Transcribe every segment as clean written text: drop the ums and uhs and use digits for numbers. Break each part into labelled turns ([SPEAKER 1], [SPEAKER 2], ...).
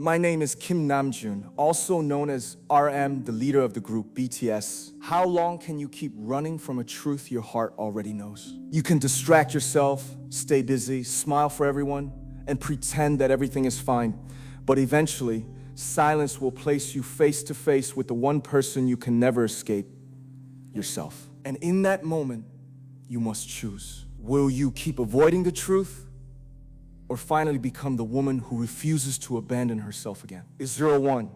[SPEAKER 1] My name is Kim Namjoon, also known as RM, the leader of the group BTS. How long can you keep running from a truth your heart already knows? You can distract yourself, stay busy, smile for everyone, and pretend that everything is fine. But eventually, silence will place you face to face with the one person you can never escape, yourself. And in that moment, you must choose. Will you keep avoiding the truth, or finally become the woman who refuses to abandon herself again? 01.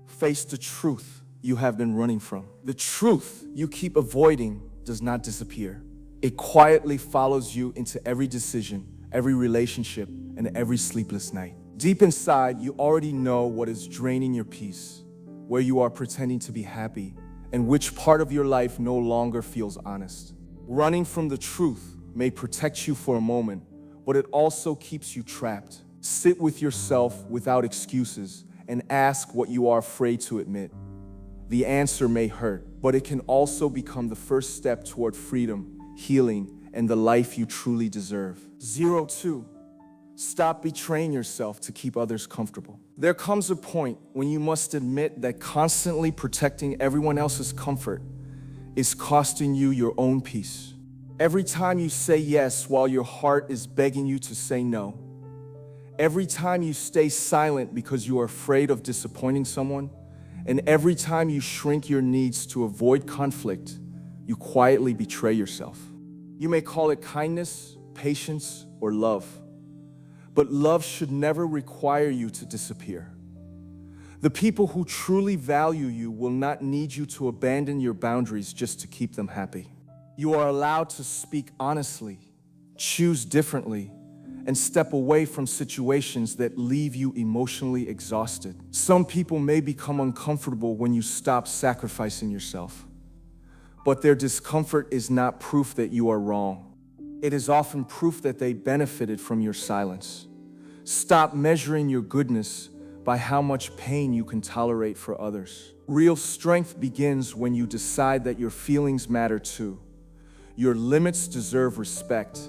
[SPEAKER 1] Face the truth you have been running from. The truth you keep avoiding does not disappear. It quietly follows you into every decision, every relationship, and every sleepless night. Deep inside, you already know what is draining your peace, where you are pretending to be happy, and which part of your life no longer feels honest. Running from the truth may protect you for a moment, but it also keeps you trapped. Sit with yourself without excuses and ask what you are afraid to admit. The answer may hurt, but it can also become the first step toward freedom, healing, and the life you truly deserve. 02. Stop betraying yourself to keep others comfortable. There comes a point when you must admit that constantly protecting everyone else's comfort is costing you your own peace. Every time you say yes while your heart is begging you to say no, every time you stay silent because you are afraid of disappointing someone, and every time you shrink your needs to avoid conflict, you quietly betray yourself. You may call it kindness, patience, or love, but love should never require you to disappear. The people who truly value you will not need you to abandon your boundaries just to keep them happy. You are allowed to speak honestly, choose differently, and step away from situations that leave you emotionally exhausted. Some people may become uncomfortable when you stop sacrificing yourself, but their discomfort is not proof that you are wrong. It is often proof that they benefited from your silence. Stop measuring your goodness by how much pain you can tolerate for others. Real strength begins when you decide that your feelings matter too. Your limits deserve respect,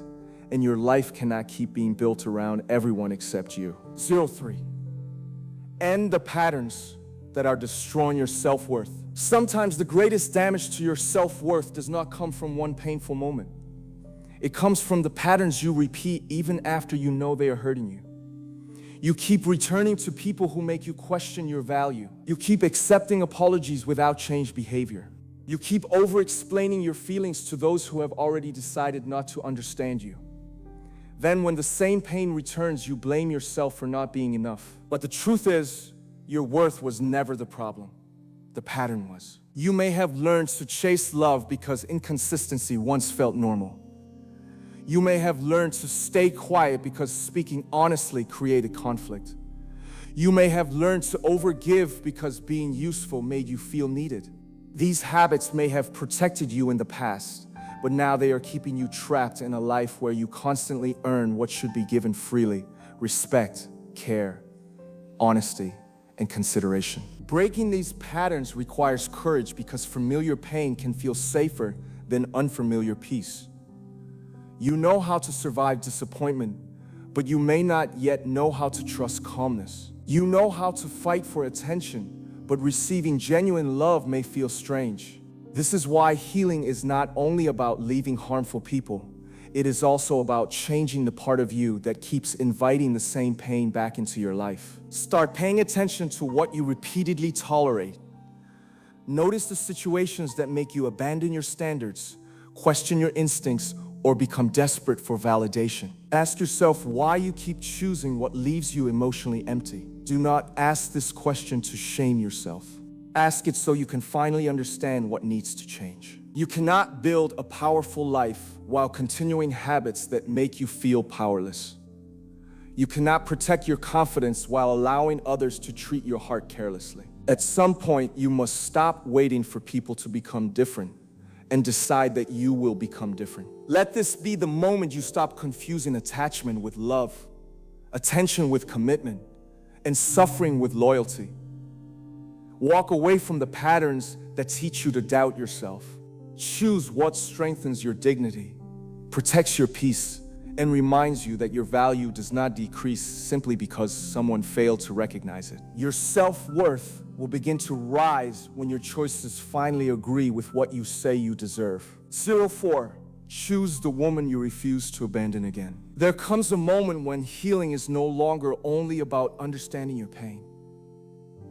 [SPEAKER 1] and your life cannot keep being built around everyone except you. 03. End the patterns that are destroying your self-worth. Sometimes the greatest damage to your self-worth does not come from one painful moment. It comes from the patterns you repeat even after you know they are hurting you. You keep returning to people who make you question your value. You keep accepting apologies without changed behavior. You keep over-explaining your feelings to those who have already decided not to understand you. Then when the same pain returns, you blame yourself for not being enough. But the truth is, your worth was never the problem. The pattern was. You may have learned to chase love because inconsistency once felt normal. You may have learned to stay quiet because speaking honestly created conflict. You may have learned to overgive because being useful made you feel needed. These habits may have protected you in the past, but now they are keeping you trapped in a life where you constantly earn what should be given freely: respect, care, honesty, and consideration. Breaking these patterns requires courage because familiar pain can feel safer than unfamiliar peace. You know how to survive disappointment, but you may not yet know how to trust calmness. You know how to fight for attention, but receiving genuine love may feel strange. This is why healing is not only about leaving harmful people, it is also about changing the part of you that keeps inviting the same pain back into your life. Start paying attention to what you repeatedly tolerate. Notice the situations that make you abandon your standards, question your instincts, or become desperate for validation. Ask yourself why you keep choosing what leaves you emotionally empty. Do not ask this question to shame yourself. Ask it so you can finally understand what needs to change. You cannot build a powerful life while continuing habits that make you feel powerless. You cannot protect your confidence while allowing others to treat your heart carelessly. At some point, you must stop waiting for people to become different and decide that you will become different. Let this be the moment you stop confusing attachment with love, attention with commitment, and suffering with loyalty. Walk away from the patterns that teach you to doubt yourself. Choose what strengthens your dignity, protects your peace, and reminds you that your value does not decrease simply because someone failed to recognize it. Your self-worth will begin to rise when your choices finally agree with what you say you deserve. 04. Choose the woman you refuse to abandon again. There comes a moment when healing is no longer only about understanding your pain.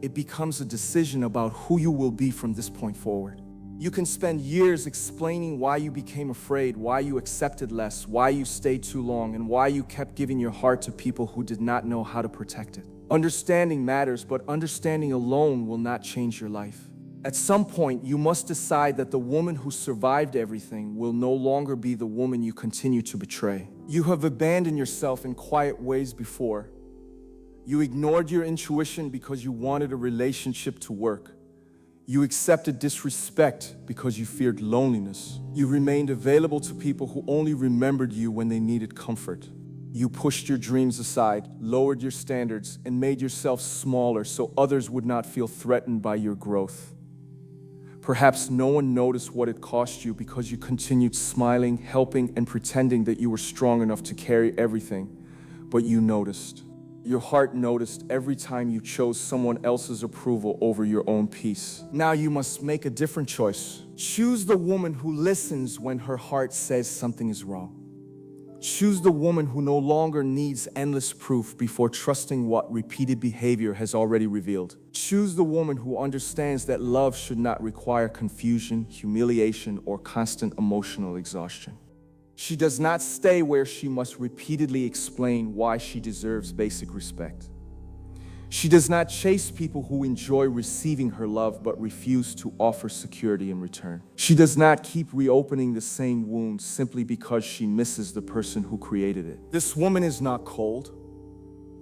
[SPEAKER 1] It becomes a decision about who you will be from this point forward. You can spend years explaining why you became afraid, why you accepted less, why you stayed too long, and why you kept giving your heart to people who did not know how to protect it. Understanding matters, but understanding alone will not change your life. At some point, you must decide that the woman who survived everything will no longer be the woman you continue to betray. You have abandoned yourself in quiet ways before. You ignored your intuition because you wanted a relationship to work. You accepted disrespect because you feared loneliness. You remained available to people who only remembered you when they needed comfort. You pushed your dreams aside, lowered your standards, and made yourself smaller so others would not feel threatened by your growth. Perhaps no one noticed what it cost you because you continued smiling, helping, and pretending that you were strong enough to carry everything, but you noticed. Your heart noticed every time you chose someone else's approval over your own peace. Now you must make a different choice. Choose the woman who listens when her heart says something is wrong. Choose the woman who no longer needs endless proof before trusting what repeated behavior has already revealed. Choose the woman who understands that love should not require confusion, humiliation, or constant emotional exhaustion. She does not stay where she must repeatedly explain why she deserves basic respect. She does not chase people who enjoy receiving her love but refuse to offer security in return. She does not keep reopening the same wounds simply because she misses the person who created it. This woman is not cold.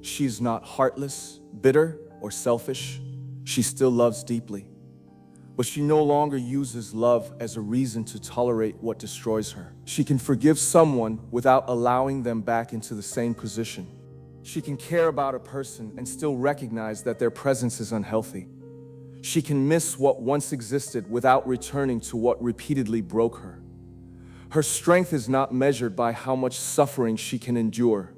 [SPEAKER 1] She is not heartless, bitter, or selfish. She still loves deeply. But she no longer uses love as a reason to tolerate what destroys her. She can forgive someone without allowing them back into the same position. She can care about a person and still recognize that their presence is unhealthy. She can miss what once existed without returning to what repeatedly broke her. Her strength is not measured by how much suffering she can endure.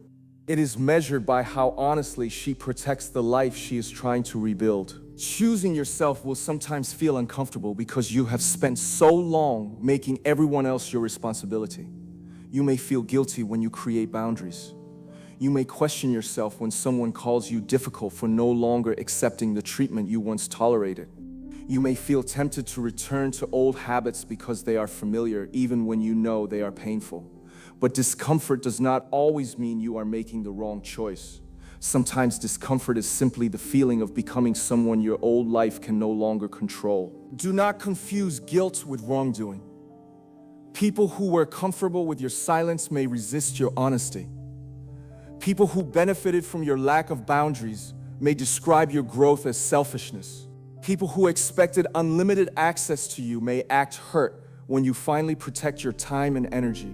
[SPEAKER 1] It is measured by how honestly she protects the life she is trying to rebuild. Choosing yourself will sometimes feel uncomfortable because you have spent so long making everyone else your responsibility. You may feel guilty when you create boundaries. You may question yourself when someone calls you difficult for no longer accepting the treatment you once tolerated. You may feel tempted to return to old habits because they are familiar, even when you know they are painful. But discomfort does not always mean you are making the wrong choice. Sometimes discomfort is simply the feeling of becoming someone your old life can no longer control. Do not confuse guilt with wrongdoing. People who were comfortable with your silence may resist your honesty. People who benefited from your lack of boundaries may describe your growth as selfishness. People who expected unlimited access to you may act hurt when you finally protect your time and energy.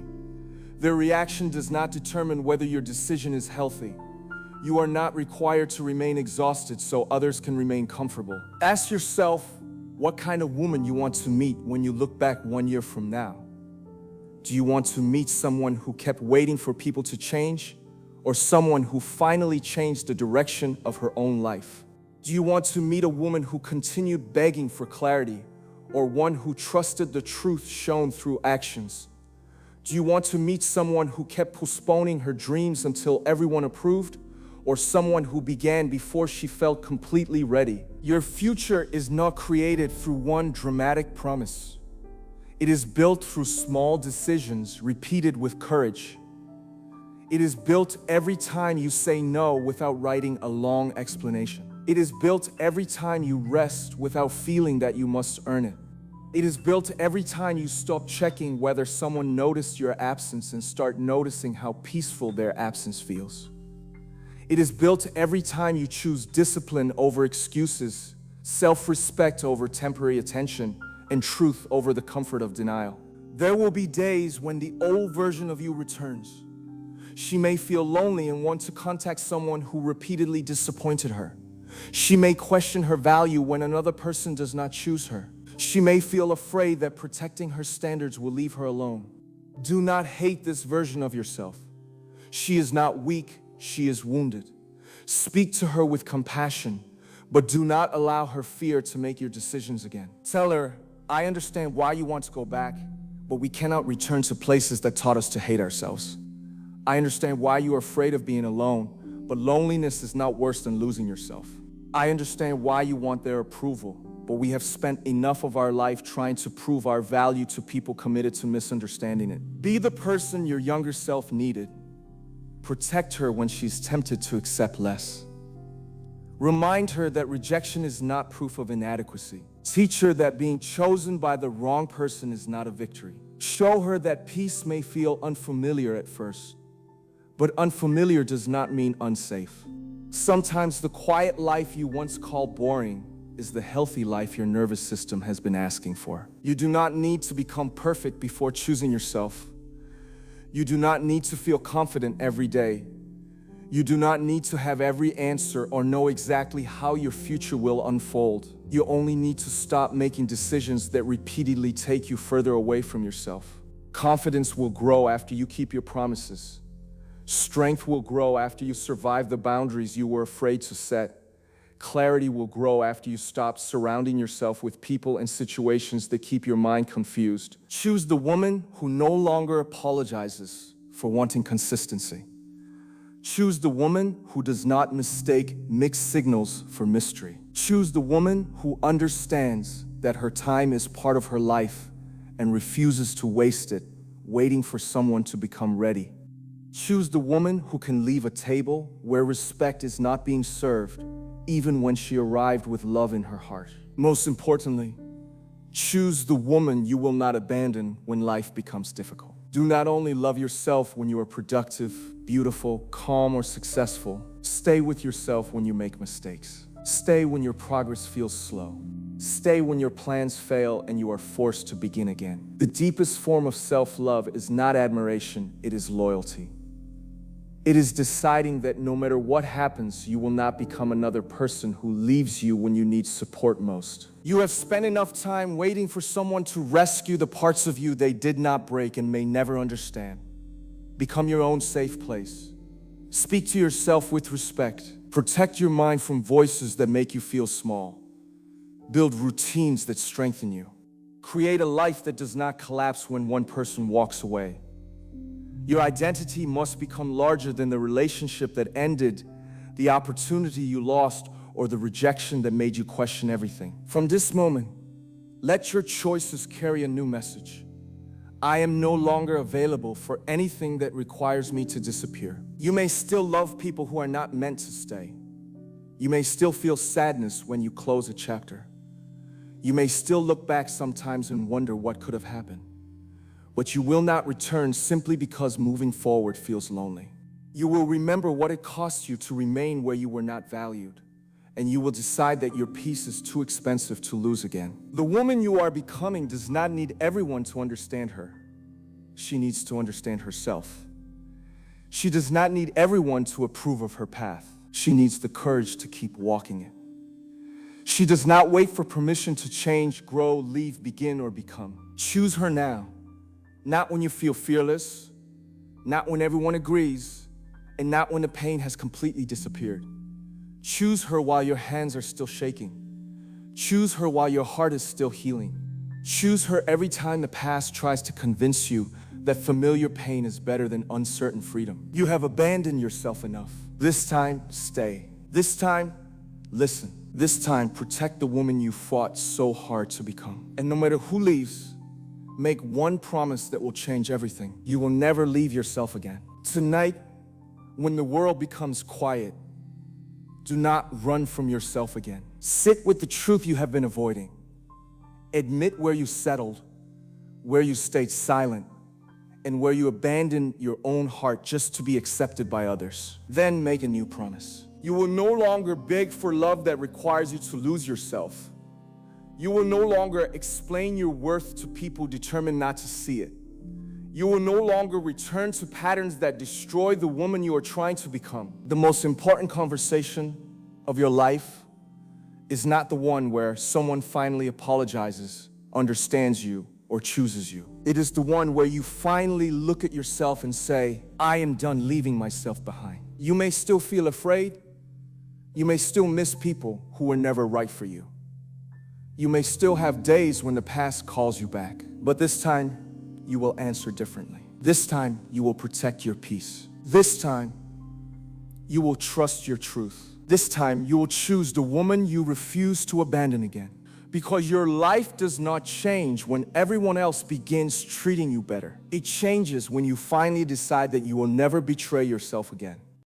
[SPEAKER 1] Their reaction does not determine whether your decision is healthy. You are not required to remain exhausted so others can remain comfortable. Ask yourself what kind of woman you want to meet when you look back 1 year from now. Do you want to meet someone who kept waiting for people to change, or someone who finally changed the direction of her own life? Do you want to meet a woman who continued begging for clarity, or one who trusted the truth shown through actions? Do you want to meet someone who kept postponing her dreams until everyone approved, or someone who began before she felt completely ready? Your future is not created through one dramatic promise. It is built through small decisions repeated with courage. It is built every time you say no without writing a long explanation. It is built every time you rest without feeling that you must earn it. It is built every time you stop checking whether someone noticed your absence and start noticing how peaceful their absence feels. It is built every time you choose discipline over excuses, self-respect over temporary attention, and truth over the comfort of denial. There will be days when the old version of you returns. She may feel lonely and want to contact someone who repeatedly disappointed her. She may question her value when another person does not choose her. She may feel afraid that protecting her standards will leave her alone. Do not hate this version of yourself. She is not weak, she is wounded. Speak to her with compassion, but do not allow her fear to make your decisions again. Tell her, I understand why you want to go back, but we cannot return to places that taught us to hate ourselves. I understand why you are afraid of being alone, but loneliness is not worse than losing yourself. I understand why you want their approval, but we have spent enough of our life trying to prove our value to people committed to misunderstanding it. Be the person your younger self needed. Protect her when she's tempted to accept less. Remind her that rejection is not proof of inadequacy. Teach her that being chosen by the wrong person is not a victory. Show her that peace may feel unfamiliar at first, but unfamiliar does not mean unsafe. Sometimes the quiet life you once called boring is the healthy life your nervous system has been asking for. You do not need to become perfect before choosing yourself. You do not need to feel confident every day. You do not need to have every answer or know exactly how your future will unfold. You only need to stop making decisions that repeatedly take you further away from yourself. Confidence will grow after you keep your promises. Strength will grow after you survive the boundaries you were afraid to set. Clarity will grow after you stop surrounding yourself with people and situations that keep your mind confused. Choose the woman who no longer apologizes for wanting consistency. Choose the woman who does not mistake mixed signals for mystery. Choose the woman who understands that her time is part of her life and refuses to waste it, waiting for someone to become ready. Choose the woman who can leave a table where respect is not being served, even when she arrived with love in her heart. Most importantly, choose the woman you will not abandon when life becomes difficult. Do not only love yourself when you are productive, beautiful, calm, or successful. Stay with yourself when you make mistakes. Stay when your progress feels slow. Stay when your plans fail and you are forced to begin again. The deepest form of self-love is not admiration, it is loyalty. It is deciding that no matter what happens, you will not become another person who leaves you when you need support most. You have spent enough time waiting for someone to rescue the parts of you they did not break and may never understand. Become your own safe place. Speak to yourself with respect. Protect your mind from voices that make you feel small. Build routines that strengthen you. Create a life that does not collapse when one person walks away. Your identity must become larger than the relationship that ended, the opportunity you lost, or the rejection that made you question everything. From this moment, let your choices carry a new message. I am no longer available for anything that requires me to disappear. You may still love people who are not meant to stay. You may still feel sadness when you close a chapter. You may still look back sometimes and wonder what could have happened. But you will not return simply because moving forward feels lonely. You will remember what it cost you to remain where you were not valued, and you will decide that your peace is too expensive to lose again. The woman you are becoming does not need everyone to understand her. She needs to understand herself. She does not need everyone to approve of her path. She needs the courage to keep walking it. She does not wait for permission to change, grow, leave, begin, or become. Choose her now. Not when you feel fearless, not when everyone agrees, and not when the pain has completely disappeared. Choose her while your hands are still shaking. Choose her while your heart is still healing. Choose her every time the past tries to convince you that familiar pain is better than uncertain freedom. You have abandoned yourself enough. This time, stay. This time, listen. This time, protect the woman you fought so hard to become. And no matter who leaves, make one promise that will change everything. You will never leave yourself again. Tonight, when the world becomes quiet, do not run from yourself again. Sit with the truth you have been avoiding. Admit where you settled, where you stayed silent, and where you abandoned your own heart just to be accepted by others. Then make a new promise. You will no longer beg for love that requires you to lose yourself. You will no longer explain your worth to people determined not to see it. You will no longer return to patterns that destroy the woman you are trying to become. The most important conversation of your life is not the one where someone finally apologizes, understands you, or chooses you. It is the one where you finally look at yourself and say, I am done leaving myself behind. You may still feel afraid. You may still miss people who were never right for you. You may still have days when the past calls you back. But this time, you will answer differently. This time, you will protect your peace. This time, you will trust your truth. This time, you will choose the woman you refuse to abandon again. Because your life does not change when everyone else begins treating you better. It changes when you finally decide that you will never betray yourself again.